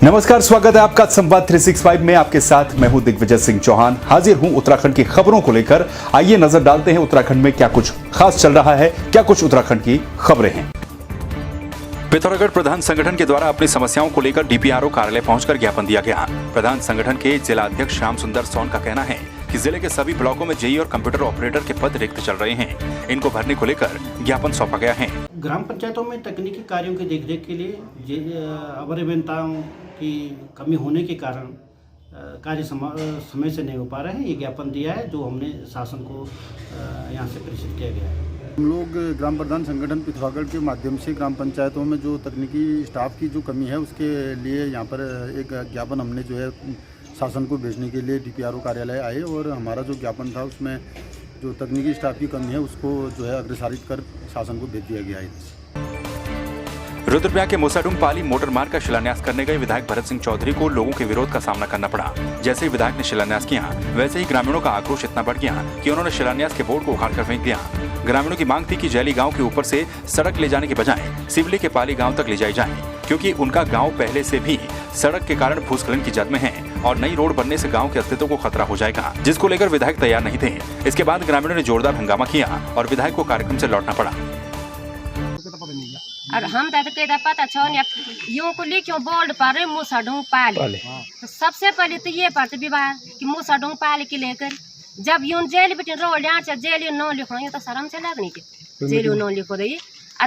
नमस्कार, स्वागत है आपका संवाद 365 में। आपके साथ मैं हूं दिग्विजय सिंह चौहान। हाजिर हूं उत्तराखंड की खबरों को लेकर। आइए नजर डालते हैं उत्तराखंड में क्या कुछ खास चल रहा है, क्या कुछ उत्तराखंड की खबरें हैं। पिथौरागढ़ प्रधान संगठन के द्वारा अपनी समस्याओं को लेकर डीपीआरओ कार्यालय पहुंचकर ज्ञापन दिया गया। प्रधान संगठन के जिला अध्यक्ष श्याम सुंदर सोन का कहना है कि जिले के सभी ब्लॉकों में जेई और कंप्यूटर ऑपरेटर के पद रिक्त चल रहे हैं। इनको भरने को लेकर ज्ञापन सौंपा गया है। ग्राम पंचायतों में तकनीकी कार्यों की देखरेख के लिए अवर अभियंताओं की कमी होने के कारण कार्य समय से नहीं हो पा रहे हैं। ये ज्ञापन दिया है जो हमने शासन को यहाँ से प्रेषित किया गया है। हम लोग ग्राम प्रधान संगठन पिथौरागढ़ के माध्यम से ग्राम पंचायतों में जो तकनीकी स्टाफ की जो कमी है उसके लिए यहाँ पर एक ज्ञापन हमने जो है शासन को भेजने के लिए डीपीआरओ कार्यालय आए और हमारा जो ज्ञापन था उसमें जो तकनीकी स्टाफ की कमी है उसको जो है अग्रसारित कर शासन को भेज दिया गया है। रुद्रप्रयाग के मूसाडूंग पाली मोटर मार्ग का शिलान्यास करने गए विधायक भरत सिंह चौधरी को लोगों के विरोध का सामना करना पड़ा। जैसे ही विधायक ने शिलान्यास किया वैसे ही ग्रामीणों का आक्रोश इतना बढ़ गया कि उन्होंने शिलान्यास के बोर्ड को उखाड़कर फेंक दिया। ग्रामीणों की मांग थी कि जैली गांव के ऊपर से सड़क ले जाने के बजाय सिवली के पाली गांव तक ले जाई जाए, क्योंकि उनका गांव पहले से भी सड़क के कारण भूस्खलन की जद में है और नई रोड बनने से गांव के अस्तित्व को खतरा हो जाएगा, जिसको लेकर विधायक तैयार नहीं थे। इसके बाद ग्रामीणों ने जोरदार हंगामा किया और विधायक को कार्यक्रम से लौटना पड़ा। और हम तो कहते पता छो यूं को लिखो बोर्ड पर मूसाडूंग पाली। तो सबसे पहले तो ये पड़ता विवाह कि मूसाडूंग पाली के लेकर जब यूं जेल बेटे रोड यहाँ जेल न लिखो ये तो शर्म से लगनी थी। जेल न लिखो रही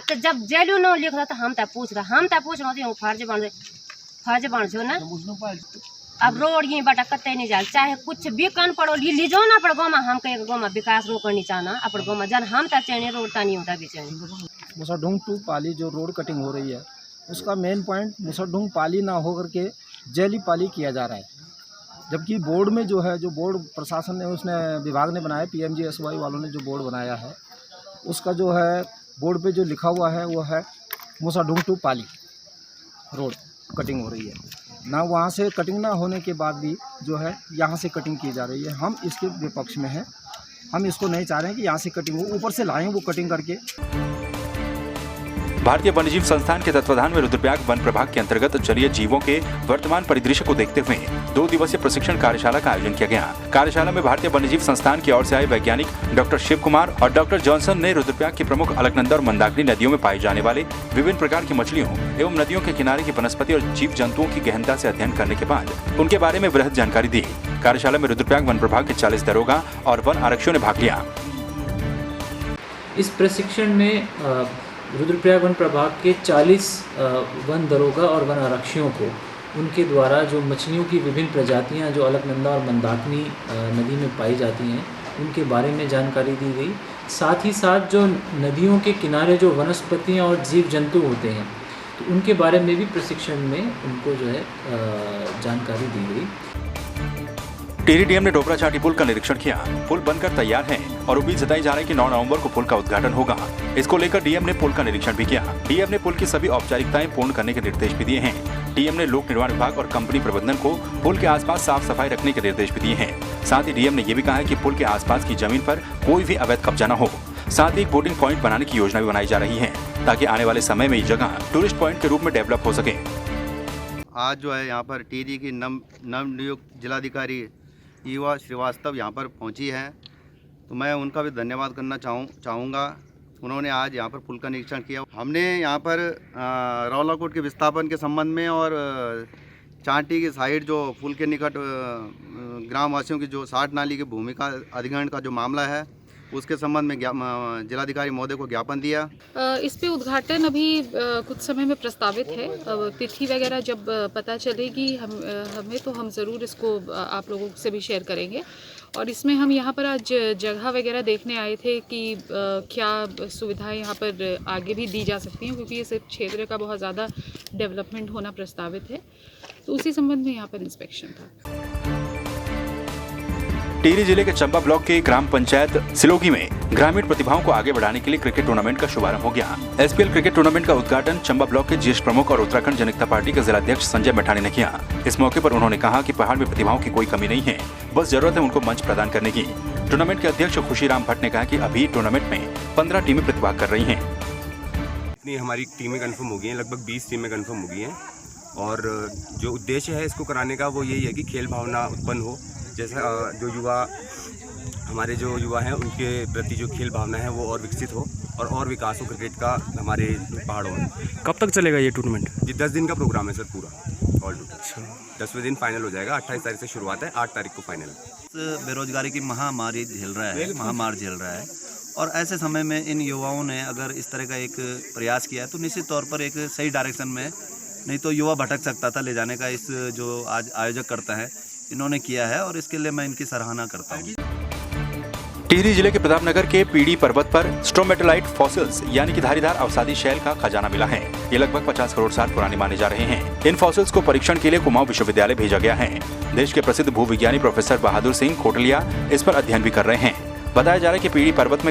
तो जब जेल न लिखो तो हम पूछ रहे फर्ज बन जो ना। अब रोड ये बटा कते नहीं जाए चाहे कुछ भी कन पड़ो लीजो ना पड़ गाँव में हम कहीं गाँव में विकास रो करनी चाहना अपन गाँव में जन हम तक चैने रोड नहीं होता भी चाहिए। मूसाडूंग टू पाली जो रोड कटिंग हो रही है उसका मेन पॉइंट मूसाडूंग पाली ना होकर के जैली पाली किया जा रहा है, जबकि बोर्ड में जो है जो बोर्ड प्रशासन ने उसने विभाग ने बनाया PMGSY वालों ने जो बोर्ड बनाया है उसका जो है बोर्ड पे जो लिखा हुआ है वो है मूसाडूंग टू पाली रोड कटिंग हो रही है ना। वहाँ से कटिंग ना होने के बाद भी जो है यहाँ से कटिंग की जा रही है। हम इसके विपक्ष में हैं, हम इसको नहीं चाह रहे हैं कि यहाँ से कटिंग हो, ऊपर से लाएं वो कटिंग करके। भारतीय वन्यजीव संस्थान के तत्वाधान में रुद्रप्रयाग वन प्रभाग के अंतर्गत जलीय जीवों के वर्तमान परिदृश्य को देखते हुए 2 दिवसीय प्रशिक्षण कार्यशाला का आयोजन किया गया। कार्यशाला में भारतीय वन्यजीव संस्थान की ओर से आए वैज्ञानिक डॉक्टर शिव कुमार और डॉक्टर जॉनसन ने रुद्रप्रयाग की प्रमुख अलकनंदा और मंदाकिनी नदियों में पाई जाने वाले विभिन्न प्रकार की मछलियों एवं नदियों के किनारे की वनस्पति और जीव जंतुओं की गहनता से अध्ययन करने के बाद उनके बारे में वृहद जानकारी दी। कार्यशाला में रुद्रप्रयाग वन प्रभाग के 40 दरोगा और वन आरक्षियों ने भाग लिया। इस प्रशिक्षण में रुद्रप्रयाग वन प्रभाग के 40 वन दरोगा और वन आरक्षियों को उनके द्वारा जो मछलियों की विभिन्न प्रजातियां जो अलकनंदा और मंदाकिनी नदी में पाई जाती हैं उनके बारे में जानकारी दी गई। साथ ही साथ जो नदियों के किनारे जो वनस्पतियां और जीव जंतु होते हैं तो उनके बारे में भी प्रशिक्षण में उनको जो है जानकारी दी गई। टिहरी डीएम ने डोबरा चाटी पुल का निरीक्षण किया। पुल बनकर तैयार है और उम्मीद जताई जा रही है कि 9 नवंबर को पुल का उद्घाटन होगा। इसको लेकर डीएम ने पुल का निरीक्षण भी किया। डीएम ने पुल की सभी औपचारिकताएं पूर्ण करने के निर्देश भी दिए हैं। डीएम ने लोक निर्माण विभाग और कंपनी प्रबंधन को पुल के आसपास साफ सफाई रखने के निर्देश भी दिए हैं। साथ ही डीएम ने यह भी कहा है कि पुल के आसपास की जमीन पर कोई भी अवैध कब्जा न हो। साथ ही एक बोटिंग पॉइंट बनाने की योजना भी बनाई जा रही है ताकि आने वाले समय में ये जगह टूरिस्ट पॉइंट के रूप में डेवलप हो सके। आज जो है यहाँ पर टिहरी की नवनियुक्त जिलाधिकारी ईवा श्रीवास्तव यहाँ पर पहुँची हैं, तो मैं उनका भी धन्यवाद करना चाहूँगा। उन्होंने आज यहाँ पर पुल का निरीक्षण किया। हमने यहाँ पर रौलाकोट के विस्थापन के संबंध में और चांटी की साइड जो पुल के निकट ग्रामवासियों की जो 60 नाली की भूमि का अधिग्रहण का जो मामला है उसके संबंध में जिलाधिकारी महोदय को ज्ञापन दिया। इस पे उद्घाटन अभी कुछ समय में प्रस्तावित है। तिथि वगैरह जब पता चलेगी हमें तो हम ज़रूर इसको आप लोगों से भी शेयर करेंगे। और इसमें हम यहाँ पर आज जगह वगैरह देखने आए थे कि क्या सुविधाएं यहाँ पर आगे भी दी जा सकती हैं, क्योंकि इस क्षेत्र का बहुत ज़्यादा डेवलपमेंट होना प्रस्तावित है। तो उसी संबंध में यहाँ पर इंस्पेक्शन था। टिहरी जिले के चंबा ब्लॉक के ग्राम पंचायत सिलोगी में ग्रामीण प्रतिभाओं को आगे बढ़ाने के लिए क्रिकेट टूर्नामेंट का शुभारंभ हो गया। SPL क्रिकेट टूर्नामेंट का उद्घाटन चंबा ब्लॉक के ज्येष्ठ प्रमुख और उत्तराखंड जनता पार्टी के जिलाध्यक्ष संजय मैठानी ने किया। इस मौके पर उन्होंने कहा कि पहाड़ में प्रतिभाओं की कोई कमी नहीं है, बस जरूरत है उनको मंच प्रदान करने की। टूर्नामेंट के अध्यक्ष खुशीराम भट्ट ने कहा कि अभी टूर्नामेंट में 15 टीमें प्रतिभाग कर रही हैं। इतनी हमारी टीमें कन्फर्म हो गई हैं, लगभग 20 टीमें कन्फर्म हो गई हैं और जो उद्देश्य है इसको कराने का वो यही है कि खेल भावना उत्पन्न हो, जैसा जो हमारे जो युवा हैं उनके प्रति जो खेल भावना है वो और विकसित हो और विकास हो क्रिकेट का हमारे पहाड़ों में। कब तक चलेगा ये टूर्नामेंट? ये 10 दिन का प्रोग्राम है सर पूरा ऑल टोटल। 10वें दिन फाइनल हो जाएगा। 28 तारीख से शुरुआत है, 8 तारीख को फाइनल है। बेरोजगारी की महामारी झेल रहा है और ऐसे समय में इन युवाओं ने अगर इस तरह का एक प्रयास किया है तो निश्चित तौर पर एक सही डायरेक्शन में, नहीं तो युवा भटक सकता था ले जाने का, इस जो आज आयोजक करता है इन्होंने किया है और इसके लिए मैं इनकी सराहना करता हूँ। टिहरी जिले के प्रतापनगर के पीड़ी पर्वत पर स्ट्रोमेटोलाइट फॉसिल्स यानी कि धारीदार अवसादी शैल का खजाना मिला है। ये लगभग 50 करोड़ साल पुराने माने जा रहे हैं। इन फॉसिल्स को परीक्षण के लिए कुमाऊं विश्वविद्यालय भेजा गया है। देश के प्रसिद्ध भूविज्ञानी प्रोफेसर बहादुर सिंह कोटलिया इस पर अध्ययन भी कर रहे हैं। बताया जा रहा है कि पीड़ी पर्वत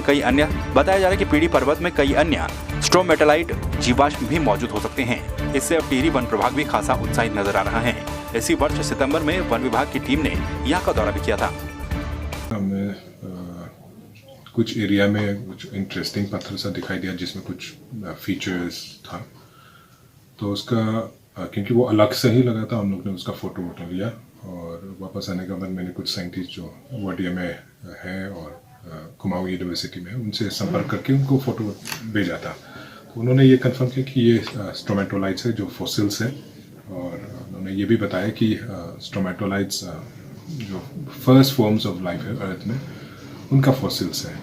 में कई अन्य स्ट्रोमेटोलाइट जीवाश्म भी मौजूद हो सकते हैं। इससे अब टिहरी वन प्रभाग भी खासा उत्साहित नजर आ रहा है। इसी वर्ष सितंबर में वन विभाग की टीम ने यहाँ का दौरा भी किया था। कुछ एरिया में कुछ इंटरेस्टिंग पत्थर सा दिखाई दिया जिसमें कुछ फीचर्स था, तो उसका क्योंकि वो अलग से ही लगा था, हम लोग ने उसका फोटो लिया और वापस आने के बाद मैंने कुछ साइंटिस्ट जो वाडिया में है और कुमाऊं यूनिवर्सिटी में उनसे संपर्क करके उनको फोटो भेजा था। तो उन्होंने ये कंफर्म किया कि ये स्ट्रोमेटोलाइट्स है जो फॉसिल्स है, और उन्होंने ये भी बताया कि स्ट्रोमेटोलाइट्स जो फर्स्ट फॉर्म्स ऑफ लाइफ है अर्थ में उनका फॉसिल्स है।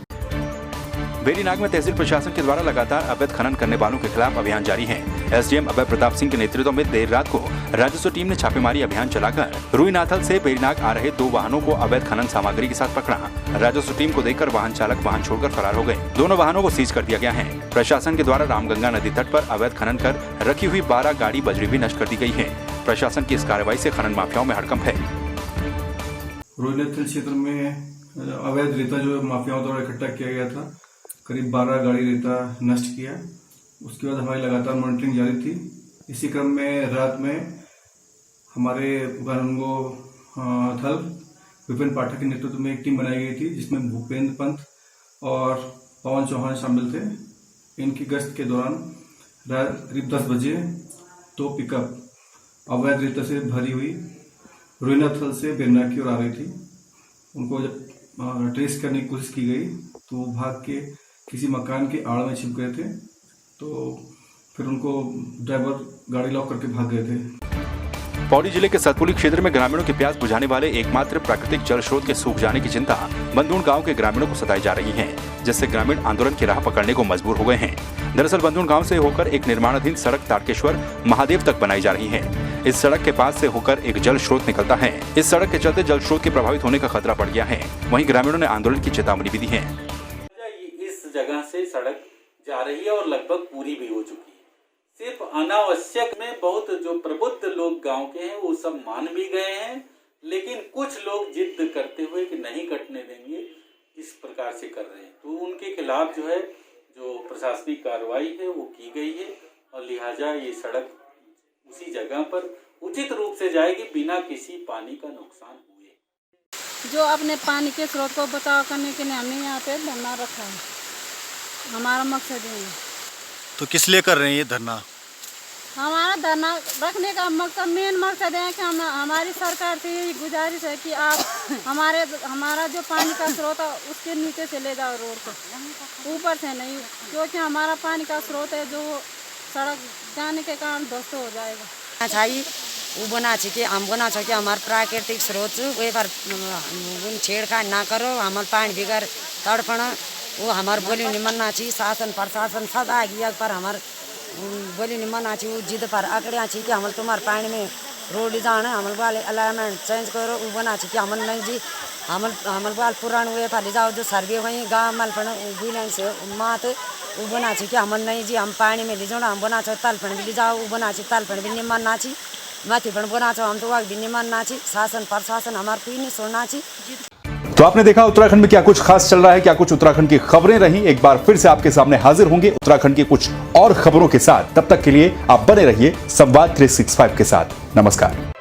वेरीनाग में तहसील प्रशासन के द्वारा लगातार अवैध खनन करने वालों के खिलाफ अभियान जारी है। एसडीएम अभय प्रताप सिंह के नेतृत्व में देर रात को राजस्व टीम ने छापेमारी अभियान चलाकर रुईनाथल से वेरीनाग आ रहे 2 वाहनों को अवैध खनन सामग्री के साथ पकड़ा। राजस्व टीम को देखकर वाहन चालक वाहन छोड़कर फरार हो गए। दोनों वाहनों को सीज कर दिया गया है। प्रशासन के द्वारा रामगंगा नदी तट पर अवैध खनन कर रखी हुई 12 गाड़ी बजरी भी नष्ट कर दी गई है। प्रशासन की इस कार्रवाई से खनन माफियाओं में हड़कंप है। रुईनाथल क्षेत्र में अवैध रेता जो माफियाओं द्वारा इकट्ठा किया गया था, करीब 12 गाड़ी रेता नष्ट किया। उसके बाद हमारी लगातार मॉनिटरिंग जारी थी। इसी क्रम में रात में हमारे गंगो थल विपिन पाठक के नेतृत्व में एक टीम बनाई गई थी जिसमें भूपेंद्र पंत और पवन चौहान शामिल थे। इनकी गश्त के दौरान करीब 10 बजे 2 पिकअप अवैध रेता से भरी हुई रुईनाथल से वेरीनाग की ओर आ रही थी। उनको जब ट्रेस करने की कोशिश की गई तो वो भाग के किसी मकान के आड़ में छिप गए थे, तो फिर उनको ड्राइवर गाड़ी लॉक करके भाग गए थे। पौड़ी जिले के सतपुली क्षेत्र में ग्रामीणों की प्यास बुझाने वाले एकमात्र प्राकृतिक जल स्रोत के सूख जाने की चिंता बंदून गांव के ग्रामीणों को सताई जा रही है, जिससे ग्रामीण आंदोलन की राह पकड़ने को मजबूर हो गए हैं। दरअसल बंदून गांव से होकर एक निर्माणाधीन सड़क तारकेश्वर महादेव तक बनाई जा रही है। इस सड़क के पास से होकर एक जल स्रोत निकलता है। इस सड़क के चलते जल स्रोत के प्रभावित होने का खतरा बढ़ गया है। वहीं ग्रामीणों ने आंदोलन की चेतावनी भी दी है। इस जगह से सड़क जा रही है और लगभग पूरी भी हो चुकी है। सिर्फ अनावश्यक में बहुत जो प्रबुद्ध लोग गांव के हैं वो सब मान भी गए हैं, लेकिन कुछ लोग जिद करते हुए कि नहीं कटने देंगे इस प्रकार से कर रहे हैं। तो उनके खिलाफ जो है जो प्रशासनिक कार्रवाई है वो की गई है और लिहाजा ये सड़क उसी जगह पर उचित रूप से जाएगी बिना किसी पानी का नुकसान हुए। जो अपने पानी के स्रोत को बचाव करने के लिए हमने यहाँ पे धरना रखा है। हमारा मकसद ये है। तो किस लिए कर रहे हैं ये धरना? हमारा धरना रखने का मकसद मेन मकसद है कि हमारी सरकार से यही गुजारिश है कि आप हमारा जो पानी का स्रोत है उसके नीचे से ले जाओ रोड को, ऊपर से नहीं, क्योंकि हमारा पानी का स्रोत है जो सड़क जाने के कारण ध्वस्त हो जाएगा। चाहिए वो बना कि हम बना कि हमारे प्राकृतिक स्रोत वही पर छेड़खानी ना करो, हमारे पानी बिगड़ तड़पण वो हमारे बोली नहीं मनना चाहिए। शासन प्रशासन सब आ गया पर हमारे बोली नहीं मनना चाहिए। वो जिद पर अकड़िया चाहिए कि हम तुम्हारे पानी में रोड जाना हमारे वाले अलाइनमेंट चेंज करो। वो बना कि हम नहीं जी हमारे वाल पुराने हुए पर ले जाओ जो सर्वे वहीं गाँव मलपण बुलन से मात वो बना कि हम नहीं जी हम पानी में ले जाओ हम बना तलपण भी ले जाओ। वो बना तलपण भी नहीं मनना चाहिए, माथी पण बना हम तो वक्त भी नहीं मनना चाहिए। शासन प्रशासन हमारे कोई नहीं छोड़ना चाहिए। तो आपने देखा उत्तराखंड में क्या कुछ खास चल रहा है, क्या कुछ उत्तराखंड की खबरें रही। एक बार फिर से आपके सामने हाजिर होंगे उत्तराखंड की कुछ और खबरों के साथ। तब तक के लिए आप बने रहिए संवाद 365 के साथ। नमस्कार।